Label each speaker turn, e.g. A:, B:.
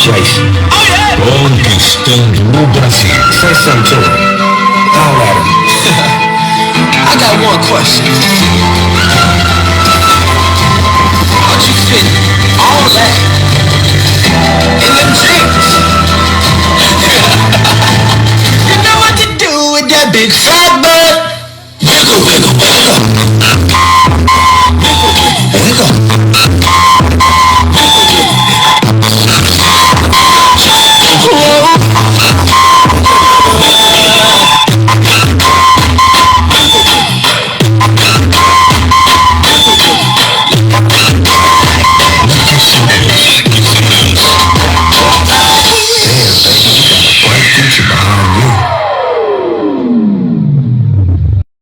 A: Jason.
B: Oh yeah!
C: Conquistando o Brasil.
A: Say something to him. Holler at him.
B: I got one question. How'd you fit all that in them jeans? You know what to do with that big fat